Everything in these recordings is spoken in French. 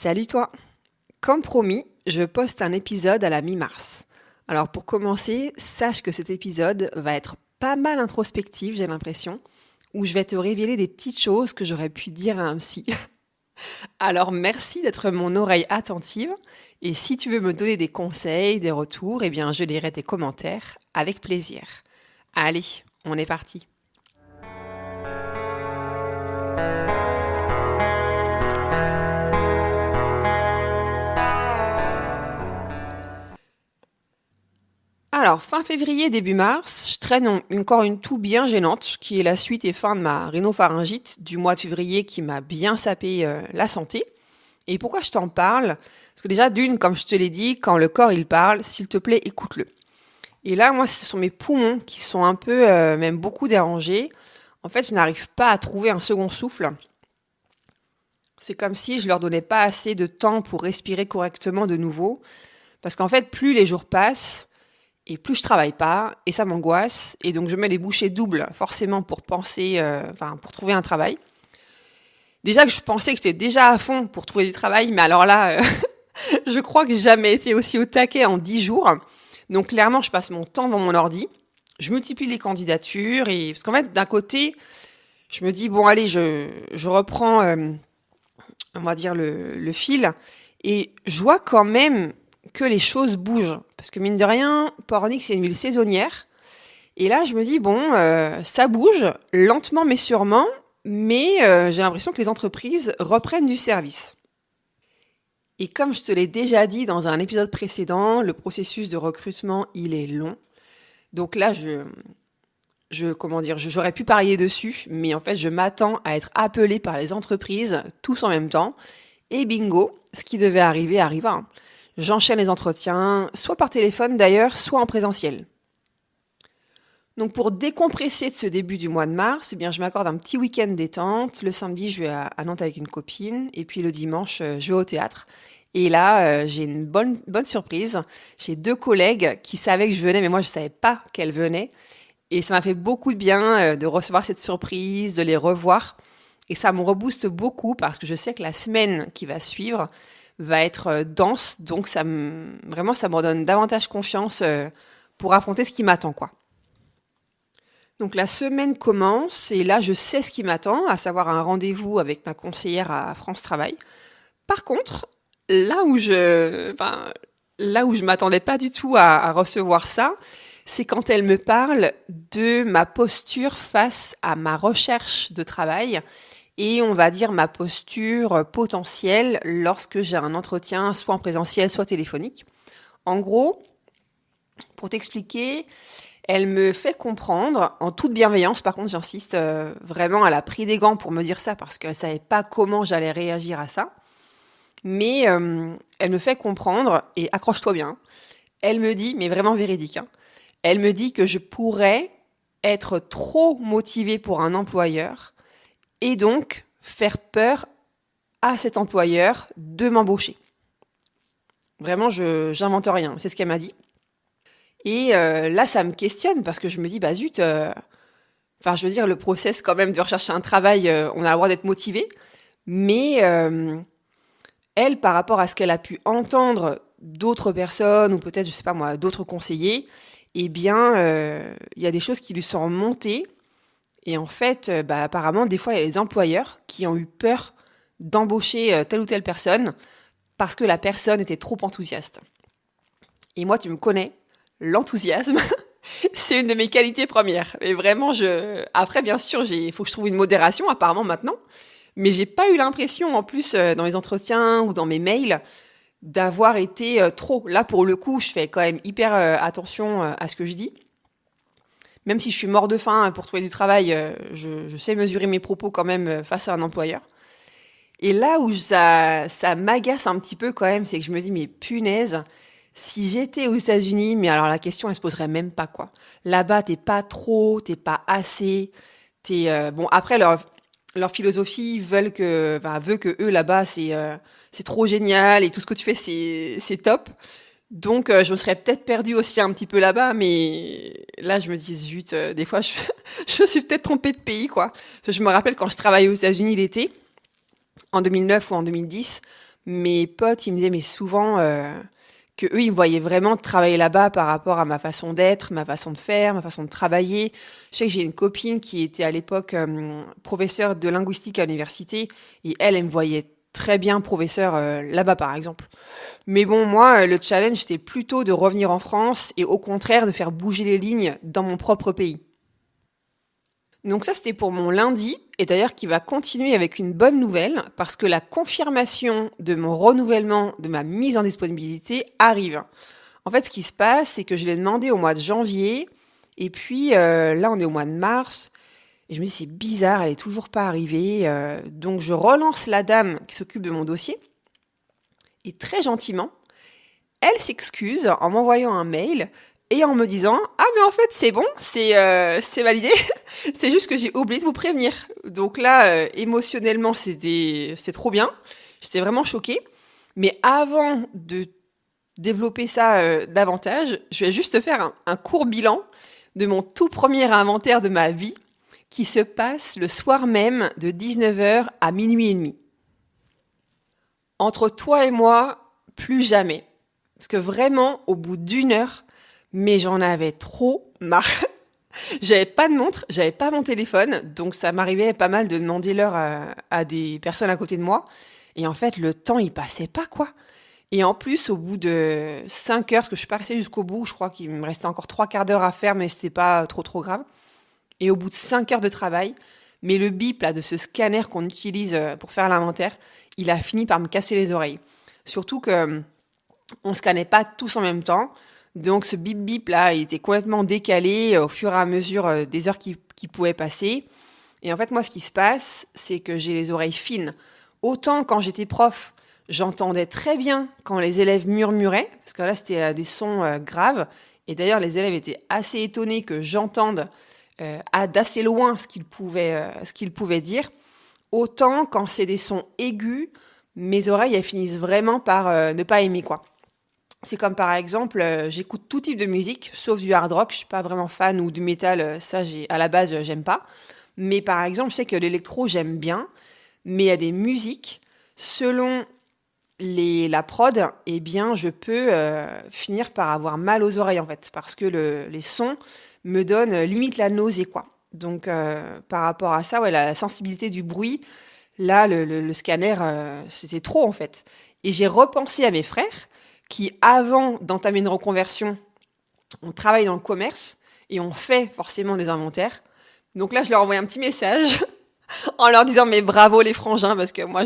Salut toi! Comme promis, je poste un épisode à la mi-mars. Alors pour commencer, sache que cet épisode va être pas mal introspectif, j'ai l'impression, où je vais te révéler des petites choses que j'aurais pu dire à un psy. Alors merci d'être mon oreille attentive, et si tu veux me donner des conseils, des retours, eh bien je lirai tes commentaires avec plaisir. Allez, on est parti! Alors, fin février, début mars, je traîne encore une toux bien gênante, qui est la suite et fin de ma rhinopharyngite du mois de février qui m'a bien sapé la santé. Et pourquoi je t'en parle? Parce que déjà, d'une, comme je te l'ai dit, quand le corps il parle, s'il te plaît, écoute-le. Et là, moi, ce sont mes poumons qui sont un peu, même beaucoup dérangés. En fait, je n'arrive pas à trouver un second souffle. C'est comme si je leur donnais pas assez de temps pour respirer correctement de nouveau. Parce qu'en fait, plus les jours passent, et plus je travaille pas, et ça m'angoisse, et donc je mets les bouchées doubles, forcément pour penser, pour trouver un travail. Déjà que je pensais que j'étais déjà à fond pour trouver du travail, mais alors là, je crois que j'ai jamais été aussi au taquet en 10 jours. Donc clairement, je passe mon temps devant mon ordi, je multiplie les candidatures, et parce qu'en fait, d'un côté, je me dis, bon allez, je reprends, on va dire, le fil, et je vois quand même que les choses bougent. Parce que mine de rien, Pornic, c'est une ville saisonnière. Et là, je me dis, bon, ça bouge, lentement mais sûrement, mais j'ai l'impression que les entreprises reprennent du service. Et comme je te l'ai déjà dit dans un épisode précédent, le processus de recrutement, il est long. Donc là, j'aurais pu parier dessus, mais en fait, je m'attends à être appelée par les entreprises, tous en même temps. Et bingo, ce qui devait arriver arriva. J'enchaîne les entretiens, soit par téléphone d'ailleurs, soit en présentiel. Donc pour décompresser de ce début du mois de mars, eh bien je m'accorde un petit week-end détente. Le samedi, je vais à Nantes avec une copine, et puis le dimanche, je vais au théâtre. Et là, j'ai une bonne surprise. J'ai 2 collègues qui savaient que je venais, mais moi je ne savais pas qu'elles venaient. Et ça m'a fait beaucoup de bien de recevoir cette surprise, de les revoir. Et ça me rebooste beaucoup parce que je sais que la semaine qui va suivre va être dense, donc vraiment ça me redonne davantage confiance pour affronter ce qui m'attend, quoi. Donc la semaine commence et là je sais ce qui m'attend, à savoir un rendez-vous avec ma conseillère à France Travail. Par contre, là où je m'attendais pas du tout à recevoir ça, c'est quand elle me parle de ma posture face à ma recherche de travail. Et on va dire ma posture potentielle lorsque j'ai un entretien soit en présentiel, soit téléphonique. En gros, pour t'expliquer, elle me fait comprendre, en toute bienveillance, par contre j'insiste, vraiment elle a pris des gants pour me dire ça parce qu'elle ne savait pas comment j'allais réagir à ça. Mais elle me fait comprendre, et accroche-toi bien, elle me dit, mais vraiment véridique, elle me dit que je pourrais être trop motivée pour un employeur, et donc faire peur à cet employeur de m'embaucher. Vraiment, j'invente rien, c'est ce qu'elle m'a dit. Et là, ça me questionne parce que je me dis, bah zut, le process quand même de rechercher un travail, on a le droit d'être motivé, mais elle, par rapport à ce qu'elle a pu entendre d'autres personnes, ou peut-être, je sais pas moi, d'autres conseillers, eh bien, il y a des choses qui lui sont remontées. Et en fait, apparemment, des fois, il y a les employeurs qui ont eu peur d'embaucher telle ou telle personne parce que la personne était trop enthousiaste. Et moi, tu me connais, l'enthousiasme, c'est une de mes qualités premières. Et vraiment, après, bien sûr, il faut que je trouve une modération, apparemment, maintenant. Mais j'ai pas eu l'impression, en plus, dans les entretiens ou dans mes mails, d'avoir été trop. Là, pour le coup, je fais quand même hyper attention à ce que je dis. Même si je suis mort de faim pour trouver du travail, je sais mesurer mes propos quand même face à un employeur. Et là où ça m'agace un petit peu quand même, c'est que je me dis, mais punaise, si j'étais aux États-Unis, mais alors la question, elle se poserait même pas, quoi. Là-bas, t'es pas trop, t'es pas assez. Bon, après, leur philosophie veut que eux, là-bas, c'est trop génial et tout ce que tu fais, c'est top. Donc, je me serais peut-être perdue aussi un petit peu là-bas, mais là, je me dis, zut, des fois, je me suis peut-être trompée de pays, quoi. Parce que je me rappelle quand je travaillais aux États-Unis l'été, en 2009 ou en 2010, Mes potes, ils me disaient, mais souvent, que eux, ils me voyaient vraiment travailler là-bas par rapport à ma façon d'être, ma façon de faire, ma façon de travailler. Je sais que j'ai une copine qui était à l'époque professeure de linguistique à l'université et elle me voyait très bien professeur là-bas, par exemple. Mais bon, moi, le challenge, c'était plutôt de revenir en France et au contraire de faire bouger les lignes dans mon propre pays. Donc ça, c'était pour mon lundi, et d'ailleurs qui va continuer avec une bonne nouvelle, parce que la confirmation de mon renouvellement, de ma mise en disponibilité arrive. En fait, ce qui se passe, c'est que je l'ai demandé au mois de janvier, et puis là, on est au mois de mars, et je me dis, c'est bizarre, elle est toujours pas arrivée. Donc je relance la dame qui s'occupe de mon dossier, et très gentiment, elle s'excuse en m'envoyant un mail et en me disant ah mais en fait c'est bon, c'est validé, c'est juste que j'ai oublié de vous prévenir. Donc là émotionnellement c'est trop bien, j'étais vraiment choquée. Mais avant de développer ça davantage, je vais juste faire un court bilan de mon tout premier inventaire de ma vie qui se passe le soir même de 19h à minuit et demi. Entre toi et moi, plus jamais. Parce que vraiment, au bout d'une heure, mais j'en avais trop marre. J'avais pas de montre, j'avais pas mon téléphone, donc ça m'arrivait pas mal de demander l'heure à des personnes à côté de moi. Et en fait, le temps, il passait pas, quoi. Et en plus, au bout de 5 heures, parce que je suis pas restée jusqu'au bout, je crois qu'il me restait encore 3 quarts d'heure à faire, mais c'était pas trop grave. Et au bout de 5 heures de travail, mais le bip là, de ce scanner qu'on utilise pour faire l'inventaire, il a fini par me casser les oreilles. Surtout que on scannait pas tous en même temps. Donc ce bip bip là, il était complètement décalé au fur et à mesure des heures qui pouvaient passer. Et en fait, moi, ce qui se passe, c'est que j'ai les oreilles fines. Autant quand j'étais prof, j'entendais très bien quand les élèves murmuraient, parce que là, c'était des sons graves. Et d'ailleurs, les élèves étaient assez étonnés que j'entende d'assez loin ce qu'ils pouvaient dire. Autant quand c'est des sons aigus, mes oreilles, elles finissent vraiment par ne pas aimer, quoi. C'est comme par exemple, j'écoute tout type de musique, sauf du hard rock. Je suis pas vraiment fan ou du métal. Ça, à la base, j'aime pas. Mais par exemple, je sais que l'électro, j'aime bien. Mais il y a des musiques, selon la prod, eh bien, je peux finir par avoir mal aux oreilles, en fait. Parce que les sons me donnent limite la nausée, quoi. Donc, par rapport à ça, ouais, la sensibilité du bruit, là, le scanner, c'était trop, en fait. Et j'ai repensé à mes frères qui, avant d'entamer une reconversion, on travaille dans le commerce et on fait forcément des inventaires. Donc là, je leur envoie un petit message en leur disant mais bravo les frangins parce que moi,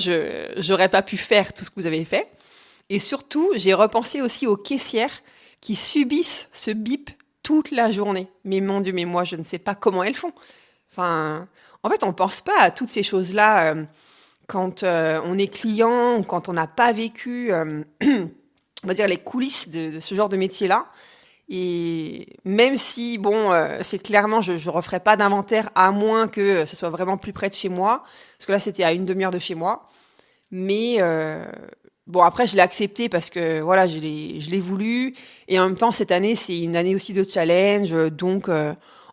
j'aurais pas pu faire tout ce que vous avez fait. Et surtout, j'ai repensé aussi aux caissières qui subissent ce bip toute la journée. Mais mon Dieu, mais moi, je ne sais pas comment elles font. Enfin, en fait, on pense pas à toutes ces choses-là quand on est client ou quand on n'a pas vécu on va dire, les coulisses de ce genre de métier-là. Et même si, bon, c'est clairement, je ne referai pas d'inventaire à moins que ce soit vraiment plus près de chez moi. Parce que là, c'était à une demi-heure de chez moi. Mais bon, après, je l'ai accepté parce que, voilà, je l'ai voulu. Et en même temps, cette année, c'est une année aussi de challenge. Donc,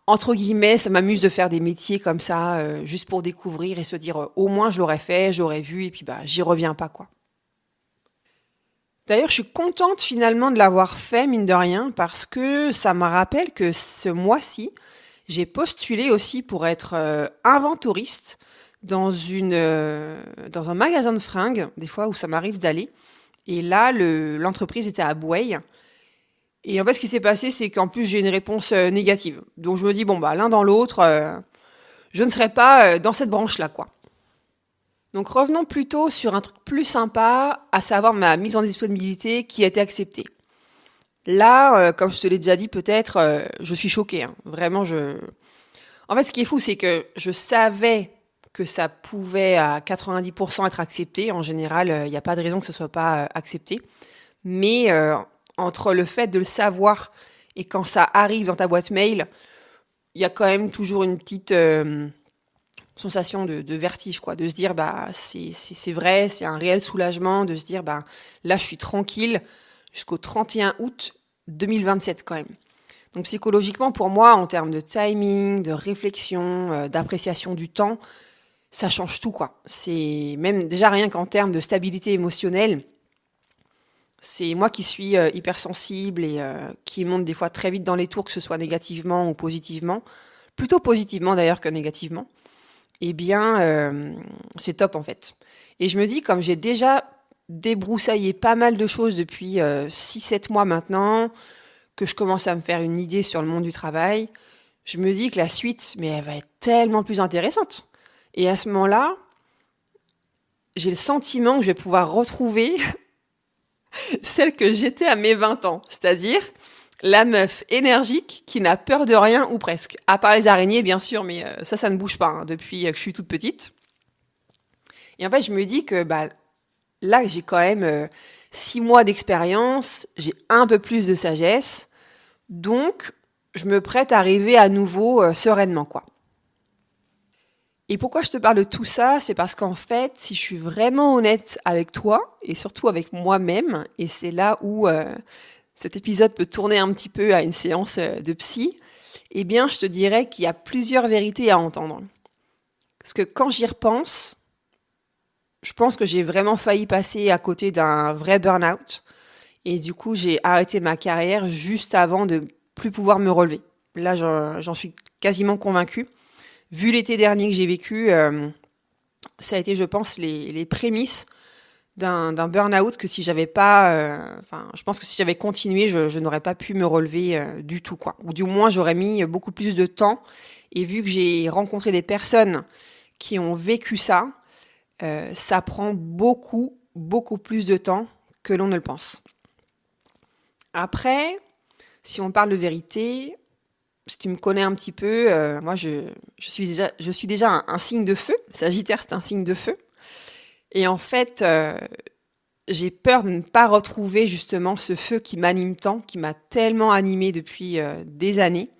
entre guillemets, ça m'amuse de faire des métiers comme ça, juste pour découvrir et se dire, au moins, je l'aurais fait, j'aurais vu, et puis, bah, j'y reviens pas, quoi. D'ailleurs, je suis contente finalement de l'avoir fait, mine de rien, parce que ça me rappelle que ce mois-ci, j'ai postulé aussi pour être inventoriste dans un magasin de fringues, des fois où ça m'arrive d'aller. Et là, l'entreprise était à Boueil. Et en fait, ce qui s'est passé, c'est qu'en plus, j'ai une réponse négative. Donc je me dis, bon, bah, l'un dans l'autre, je ne serai pas dans cette branche-là, quoi. Donc revenons plutôt sur un truc plus sympa, à savoir ma mise en disponibilité qui a été acceptée. Là, comme je te l'ai déjà dit peut-être, je suis choquée, hein. Vraiment, En fait, ce qui est fou, c'est que je savais que ça pouvait à 90% être accepté. En général, il n'y a pas de raison que ce soit pas accepté. Mais entre le fait de le savoir et quand ça arrive dans ta boîte mail, il y a quand même toujours une petite sensation de vertige, quoi, de se dire bah c'est vrai, c'est un réel soulagement de se dire bah là je suis tranquille jusqu'au 31 août 2027 quand même. Donc psychologiquement pour moi en termes de timing, de réflexion, d'appréciation du temps, ça change tout, quoi. C'est même déjà rien qu'en termes de stabilité émotionnelle, c'est moi qui suis hypersensible et qui monte des fois très vite dans les tours, que ce soit négativement ou positivement, plutôt positivement d'ailleurs que négativement. Eh bien, c'est top en fait. Et je me dis, comme j'ai déjà débroussaillé pas mal de choses depuis 6-7 mois maintenant, que je commence à me faire une idée sur le monde du travail, je me dis que la suite, mais elle va être tellement plus intéressante. Et à ce moment-là, j'ai le sentiment que je vais pouvoir retrouver celle que j'étais à mes 20 ans, c'est-à-dire la meuf énergique qui n'a peur de rien ou presque. À part les araignées, bien sûr, mais ça ne bouge pas hein, depuis que je suis toute petite. Et en fait, je me dis que bah, là, j'ai quand même 6 mois d'expérience, j'ai un peu plus de sagesse, donc je me prête à arriver à nouveau sereinement, quoi. Et pourquoi je te parle de tout ça? C'est parce qu'en fait, si je suis vraiment honnête avec toi, et surtout avec moi-même, et c'est là où cet épisode peut tourner un petit peu à une séance de psy, eh bien, je te dirais qu'il y a plusieurs vérités à entendre. Parce que quand j'y repense, je pense que j'ai vraiment failli passer à côté d'un vrai burn-out. Et du coup, j'ai arrêté ma carrière juste avant de plus pouvoir me relever. Là, j'en suis quasiment convaincue. Vu l'été dernier que j'ai vécu, ça a été, je pense, les prémices d'un burn-out que si j'avais pas, je pense que si j'avais continué, je n'aurais pas pu me relever du tout, quoi. Ou du moins, j'aurais mis beaucoup plus de temps. Et vu que j'ai rencontré des personnes qui ont vécu ça, ça prend beaucoup, beaucoup plus de temps que l'on ne le pense. Après, si on parle de vérité, si tu me connais un petit peu, moi je suis déjà un signe de feu. Sagittaire, c'est un signe de feu. Et en fait, j'ai peur de ne pas retrouver justement ce feu qui m'anime tant, qui m'a tellement animée depuis des années,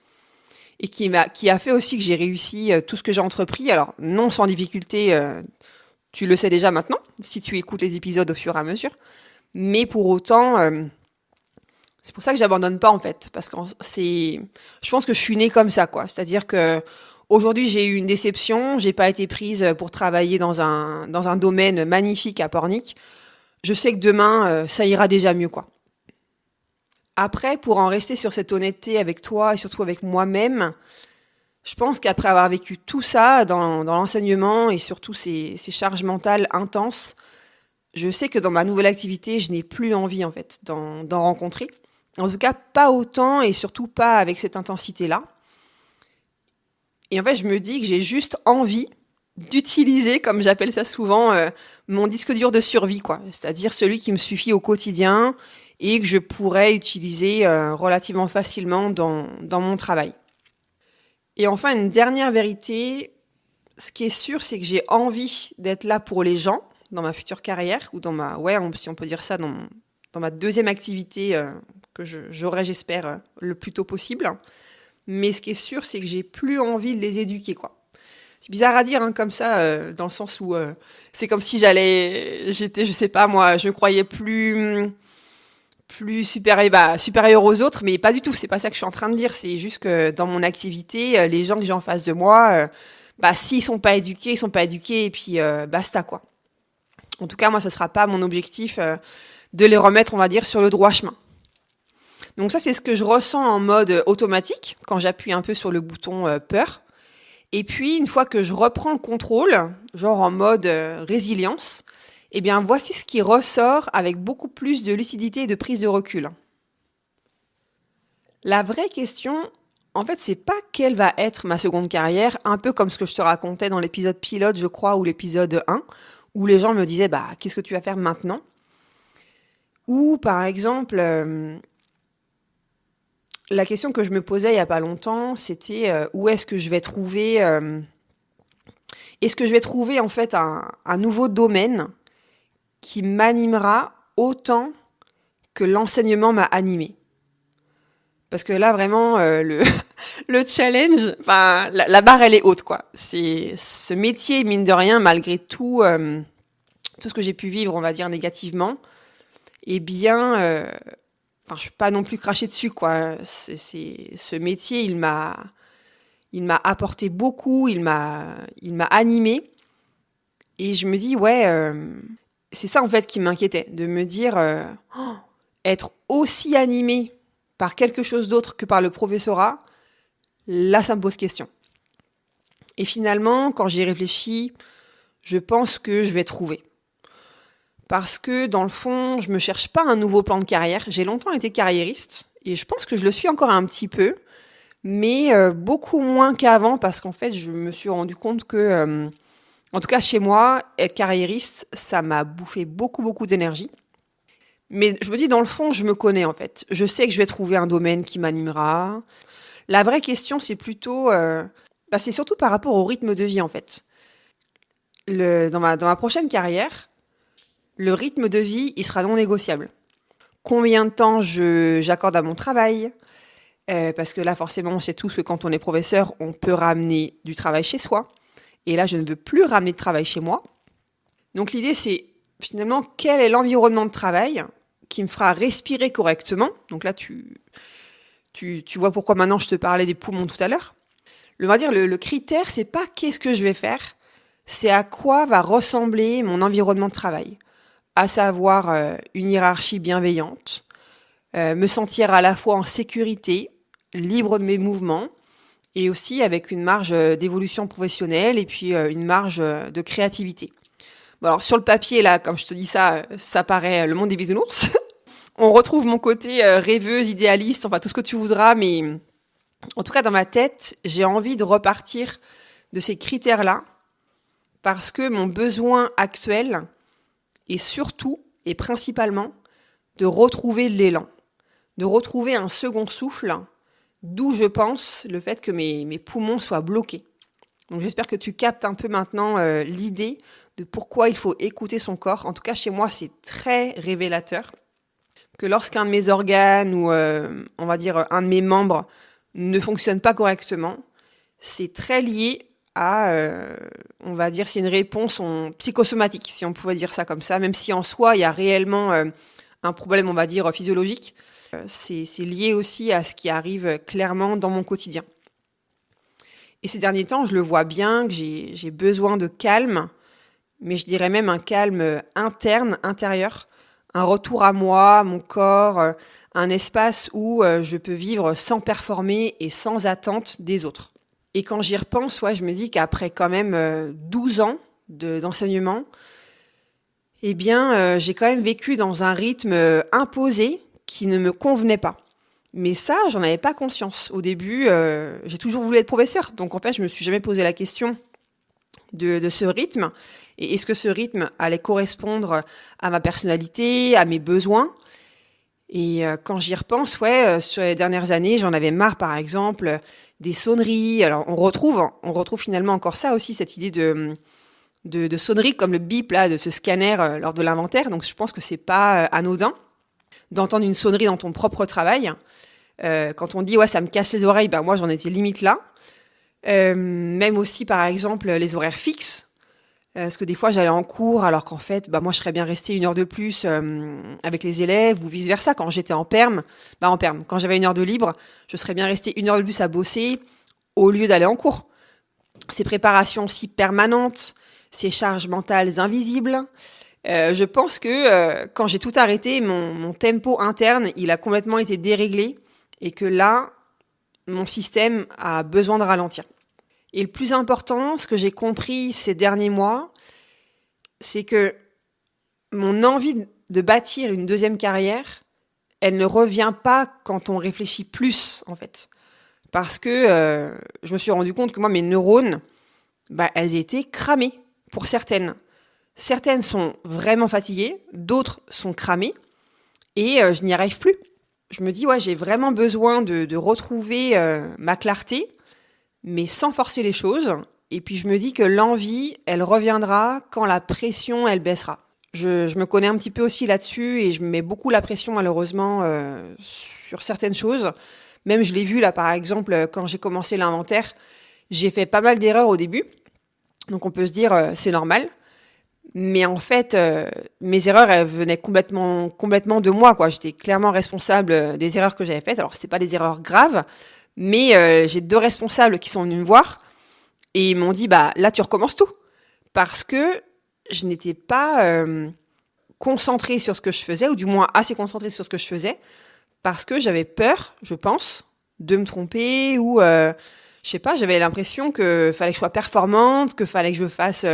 et qui a fait aussi que j'ai réussi tout ce que j'ai entrepris. Alors, non sans difficulté, tu le sais déjà maintenant, si tu écoutes les épisodes au fur et à mesure. Mais pour autant, c'est pour ça que j'abandonne pas en fait, parce que je pense que je suis née comme ça, quoi. C'est-à-dire que aujourd'hui j'ai eu une déception, j'ai pas été prise pour travailler dans un domaine magnifique à Pornic. Je sais que demain ça ira déjà mieux, quoi. Après, pour en rester sur cette honnêteté avec toi et surtout avec moi-même, je pense qu'après avoir vécu tout ça dans l'enseignement et surtout ces charges mentales intenses, je sais que dans ma nouvelle activité, je n'ai plus envie en fait d'en rencontrer. En tout cas, pas autant et surtout pas avec cette intensité-là. Et en fait, je me dis que j'ai juste envie d'utiliser, comme j'appelle ça souvent, mon disque dur de survie, quoi. C'est-à-dire celui qui me suffit au quotidien et que je pourrais utiliser relativement facilement dans mon travail. Et enfin, une dernière vérité, ce qui est sûr, c'est que j'ai envie d'être là pour les gens dans ma future carrière, ou si on peut dire ça, dans ma deuxième activité que j'aurai, j'espère, le plus tôt possible. Mais ce qui est sûr, c'est que j'ai plus envie de les éduquer, quoi. C'est bizarre à dire, hein, comme ça, dans le sens où c'est comme si j'étais, je sais pas moi, je me croyais plus supérieur aux autres, mais pas du tout. C'est pas ça que je suis en train de dire. C'est juste que dans mon activité, les gens que j'ai en face de moi, s'ils sont pas éduqués, ils sont pas éduqués, et puis basta, quoi. En tout cas, moi, ça sera pas mon objectif de les remettre, on va dire, sur le droit chemin. Donc ça, c'est ce que je ressens en mode automatique quand j'appuie un peu sur le bouton peur. Et puis, une fois que je reprends le contrôle, genre en mode résilience, eh bien, voici ce qui ressort avec beaucoup plus de lucidité et de prise de recul. La vraie question, en fait, c'est pas quelle va être ma seconde carrière, un peu comme ce que je te racontais dans l'épisode pilote, je crois, ou l'épisode 1, où les gens me disaient, qu'est-ce que tu vas faire maintenant? Ou, par exemple, la question que je me posais il y a pas longtemps, c'était où est-ce que je vais trouver... est-ce que je vais trouver, en fait, un nouveau domaine qui m'animera autant que l'enseignement m'a animé? Parce que là, vraiment, le challenge, la barre, elle est haute, quoi. C'est ce métier, mine de rien, malgré tout ce que j'ai pu vivre, on va dire, négativement, eh bien, je ne suis pas non plus crachée dessus, quoi. Ce métier, il m'a apporté beaucoup, il m'a animé. Et je me dis, ouais, c'est ça en fait qui m'inquiétait, de me dire, être aussi animée par quelque chose d'autre que par le professorat, là ça me pose question. Et finalement, quand j'y réfléchis, je pense que je vais trouver. Parce que dans le fond, je me cherche pas un nouveau plan de carrière. J'ai longtemps été carriériste et je pense que je le suis encore un petit peu, mais beaucoup moins qu'avant parce qu'en fait, je me suis rendu compte que, en tout cas chez moi, être carriériste, ça m'a bouffé beaucoup d'énergie. Mais je me dis, dans le fond, je me connais en fait. Je sais que je vais trouver un domaine qui m'animera. La vraie question, c'est plutôt, c'est surtout par rapport au rythme de vie en fait. Dans ma prochaine carrière, le rythme de vie, il sera non négociable. Combien de temps j'accorde à mon travail, parce que là, forcément, on sait tous que quand on est professeur, on peut ramener du travail chez soi. Et là, je ne veux plus ramener de travail chez moi. Donc l'idée, c'est finalement quel est l'environnement de travail qui me fera respirer correctement. Donc là, tu vois pourquoi maintenant je te parlais des poumons tout à l'heure. On va dire le critère, c'est pas qu'est-ce que je vais faire, c'est à quoi va ressembler mon environnement de travail. À savoir une hiérarchie bienveillante, me sentir à la fois en sécurité, libre de mes mouvements, et aussi avec une marge d'évolution professionnelle et puis une marge de créativité. Bon, alors sur le papier, là, comme je te dis ça, ça paraît le monde des bisounours. On retrouve mon côté rêveuse, idéaliste, enfin tout ce que tu voudras, mais en tout cas dans ma tête, j'ai envie de repartir de ces critères-là parce que mon besoin actuel est surtout et principalement de retrouver l'élan, de retrouver un second souffle, d'où je pense le fait que mes poumons soient bloqués. Donc j'espère que tu captes un peu maintenant l'idée de pourquoi il faut écouter son corps. En tout cas, chez moi, c'est très révélateur que lorsqu'un de mes organes ou on va dire un de mes membres ne fonctionne pas correctement, c'est très lié à, on va dire, c'est une réponse psychosomatique, si on pouvait dire ça comme ça, même si en soi, il y a réellement un problème, on va dire, physiologique. C'est lié aussi à ce qui arrive clairement dans mon quotidien. Et ces derniers temps, je le vois bien que j'ai besoin de calme, mais je dirais même un calme interne, intérieur, un retour à moi, mon corps, un espace où je peux vivre sans performer et sans attente des autres. Et quand j'y repense, je me dis qu'après quand même 12 ans d'enseignement, eh bien, j'ai quand même vécu dans un rythme imposé qui ne me convenait pas. Mais ça, j'en avais pas conscience. Au début, j'ai toujours voulu être professeur. Donc en fait, je me suis jamais posé la question de ce rythme. Et est-ce que ce rythme allait correspondre à ma personnalité, à mes besoins ? Et quand j'y repense, sur les dernières années, j'en avais marre, par exemple, des sonneries. Alors on retrouve finalement encore ça aussi, cette idée de sonneries comme le bip là, de ce scanner lors de l'inventaire. Donc je pense que c'est pas anodin d'entendre une sonnerie dans ton propre travail. Quand on dit ça me casse les oreilles, moi j'en étais limite là. Même aussi par exemple les horaires fixes. Parce que des fois j'allais en cours alors qu'en fait moi je serais bien restée 1 heure de plus avec les élèves ou vice versa. Quand j'étais en perm, quand j'avais 1 heure de libre, je serais bien restée 1 heure de plus à bosser au lieu d'aller en cours. Ces préparations si permanentes, ces charges mentales invisibles. Je pense que quand j'ai tout arrêté, mon tempo interne, il a complètement été déréglé et que là, mon système a besoin de ralentir. Et le plus important, ce que j'ai compris ces derniers mois, c'est que mon envie de bâtir une deuxième carrière, elle ne revient pas quand on réfléchit plus, en fait. Parce que je me suis rendu compte que moi, mes neurones, elles étaient cramées pour certaines. Certaines sont vraiment fatiguées, d'autres sont cramées et je n'y arrive plus. Je me dis, j'ai vraiment besoin de retrouver ma clarté, mais sans forcer les choses. Et puis je me dis que l'envie, elle reviendra quand la pression, elle baissera. Je me connais un petit peu aussi là-dessus et je me mets beaucoup la pression malheureusement sur certaines choses. Même je l'ai vu là par exemple quand j'ai commencé l'inventaire, j'ai fait pas mal d'erreurs au début. Donc on peut se dire c'est normal. Mais en fait, mes erreurs, elles venaient complètement de moi, quoi. J'étais clairement responsable des erreurs que j'avais faites. Alors, c'était pas des erreurs graves, mais j'ai 2 responsables qui sont venus me voir et ils m'ont dit, là, tu recommences tout. Parce que je n'étais pas concentrée sur ce que je faisais, ou du moins assez concentrée sur ce que je faisais, parce que j'avais peur, je pense, de me tromper, ou je sais pas, j'avais l'impression que fallait que je sois performante, que fallait que je fasse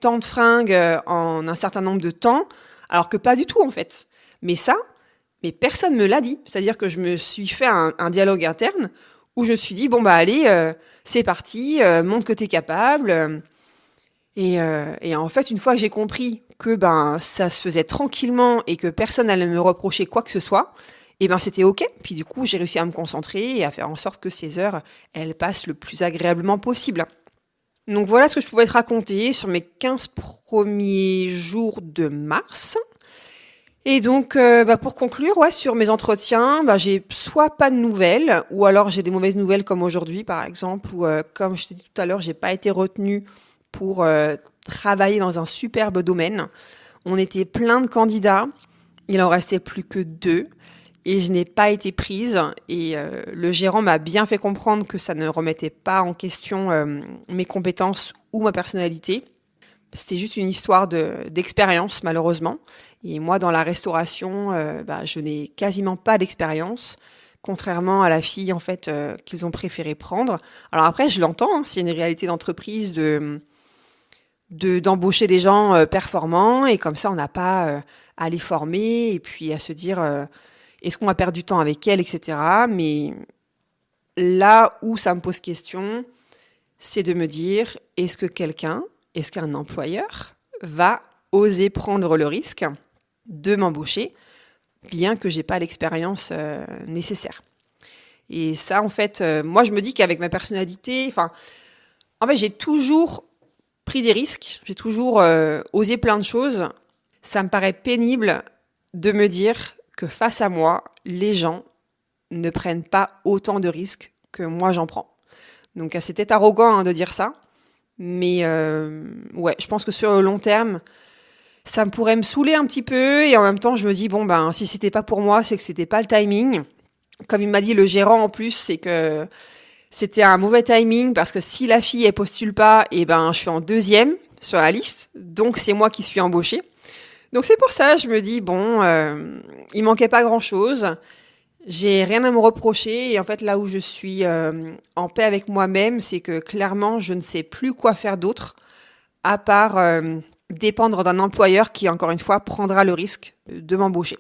tant de fringues en un certain nombre de temps, alors que pas du tout en fait. Mais personne me l'a dit. C'est-à-dire que je me suis fait un dialogue interne où je me suis dit, bon bah allez, c'est parti, montre que t'es capable. Et en fait, une fois que j'ai compris que ben ça se faisait tranquillement et que personne n'allait me reprocher quoi que ce soit, et ben c'était ok. Puis du coup, j'ai réussi à me concentrer et à faire en sorte que ces heures, elles passent le plus agréablement possible. Donc voilà ce que je pouvais te raconter sur mes 15 premiers jours de mars. Et donc, pour conclure, ouais, sur mes entretiens, j'ai soit pas de nouvelles, ou alors j'ai des mauvaises nouvelles comme aujourd'hui, par exemple, ou comme je t'ai dit tout à l'heure, j'ai pas été retenue pour travailler dans un superbe domaine. On était plein de candidats, il en restait plus que 2, et je n'ai pas été prise. Et le gérant m'a bien fait comprendre que ça ne remettait pas en question mes compétences ou ma personnalité. C'était juste une histoire d'expérience, malheureusement. Et moi, dans la restauration, je n'ai quasiment pas d'expérience, contrairement à la fille, en fait, qu'ils ont préféré prendre. Alors après, je l'entends, hein, c'est une réalité d'entreprise d'embaucher des gens performants, et comme ça, on n'a pas à les former, et puis à se dire, est-ce qu'on va perdre du temps avec elle, etc. Mais là où ça me pose question, c'est de me dire, est-ce qu'un employeur va oser prendre le risque de m'embaucher, bien que j'ai pas l'expérience nécessaire. Et ça, en fait, moi, je me dis qu'avec ma personnalité, en fait, j'ai toujours pris des risques, j'ai toujours osé plein de choses. Ça me paraît pénible de me dire que face à moi, les gens ne prennent pas autant de risques que moi j'en prends. Donc, c'était arrogant de dire ça. Mais ouais, je pense que sur le long terme, ça me pourrait me saouler un petit peu. Et en même temps, je me dis, si c'était pas pour moi, c'est que c'était pas le timing. Comme il m'a dit le gérant en plus, c'est que c'était un mauvais timing parce que si la fille, elle postule pas, je suis en 2e sur la liste. Donc, c'est moi qui suis embauchée. Donc, c'est pour ça, je me dis, il manquait pas grand-chose. J'ai rien à me reprocher, et en fait là où je suis en paix avec moi-même, c'est que clairement je ne sais plus quoi faire d'autre à part dépendre d'un employeur qui, encore une fois, prendra le risque de m'embaucher.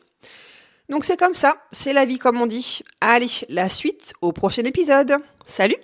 Donc c'est comme ça, c'est la vie comme on dit. Allez, la suite au prochain épisode. Salut!